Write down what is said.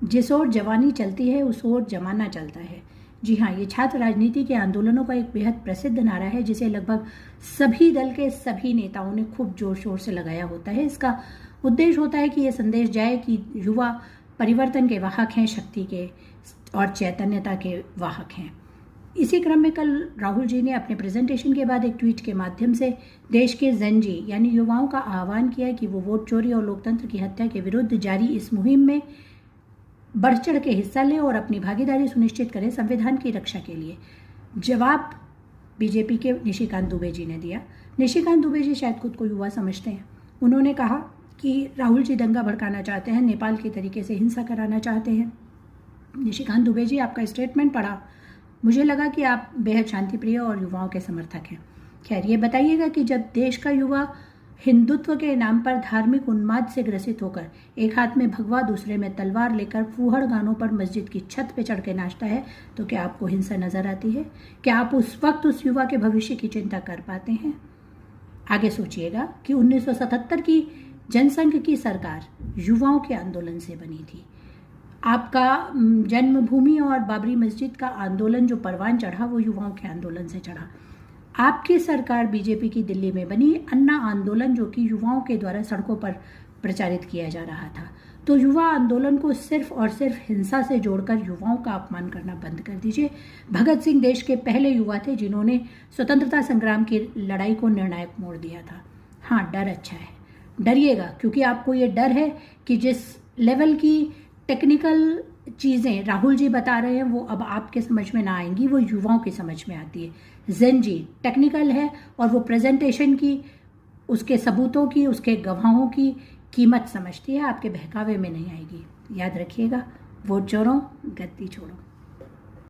जिस ओर जवानी चलती है उस ओर जमाना चलता है। जी हाँ, ये छात्र राजनीति के आंदोलनों का एक बेहद प्रसिद्ध नारा है जिसे लगभग सभी दल के सभी नेताओं ने खूब जोर शोर से लगाया होता है। इसका उद्देश्य होता है कि ये संदेश जाए कि युवा परिवर्तन के वाहक हैं, शक्ति के और चैतन्यता के वाहक हैं। इसी क्रम में कल राहुल जी ने अपने प्रेजेंटेशन के बाद एक ट्वीट के माध्यम से देश के जेनजी यानी युवाओं का आह्वान किया कि वो वोट चोरी और लोकतंत्र की हत्या के विरुद्ध जारी इस मुहिम में बढ़ चढ़ के हिस्सा लें और अपनी भागीदारी सुनिश्चित करें संविधान की रक्षा के लिए। जवाब बीजेपी के निशिकांत दुबे जी ने दिया। निशिकांत दुबे जी शायद खुद को युवा समझते हैं। उन्होंने कहा कि राहुल जी दंगा भड़काना चाहते हैं, नेपाल के तरीके से हिंसा कराना चाहते हैं। निशिकांत दुबे जी, आपका स्टेटमेंट पढ़ा, मुझे लगा कि आप बेहद शांतिप्रिय और युवाओं के समर्थक हैं। खैर, ये बताइएगा कि जब देश का युवा हिंदुत्व के नाम पर धार्मिक उन्माद से ग्रसित होकर एक हाथ में भगवा दूसरे में तलवार लेकर फूहड़ गानों पर मस्जिद की छत पे चढ़ के नाचता है, तो क्या आपको हिंसा नजर आती है? क्या आप उस वक्त उस युवा के भविष्य की चिंता कर पाते हैं? आगे सोचिएगा कि 1977 की जनसंघ की सरकार युवाओं के आंदोलन से बनी थी। आपका जन्मभूमि और बाबरी मस्जिद का आंदोलन जो परवान चढ़ा वो युवाओं के आंदोलन से चढ़ा। आपकी सरकार बीजेपी की दिल्ली में बनी अन्ना आंदोलन जो कि युवाओं के द्वारा सड़कों पर प्रचारित किया जा रहा था। तो युवा आंदोलन को सिर्फ और सिर्फ हिंसा से जोड़कर युवाओं का अपमान करना बंद कर दीजिए। भगत सिंह देश के पहले युवा थे जिन्होंने स्वतंत्रता संग्राम की लड़ाई को निर्णायक मोड़ दिया था। हाँ, डर अच्छा है, डरिएगा, क्योंकि आपको ये डर है कि जिस लेवल की टेक्निकल चीज़ें राहुल जी बता रहे हैं वो अब आपके समझ में ना आएंगी, वो युवाओं की समझ में आती है। जेन जी टेक्निकल है और वो प्रेजेंटेशन की, उसके सबूतों की, उसके गवाहों की कीमत समझती है, आपके बहकावे में नहीं आएगी। याद रखिएगा, वोट चोरों, गद्दी छोड़ो।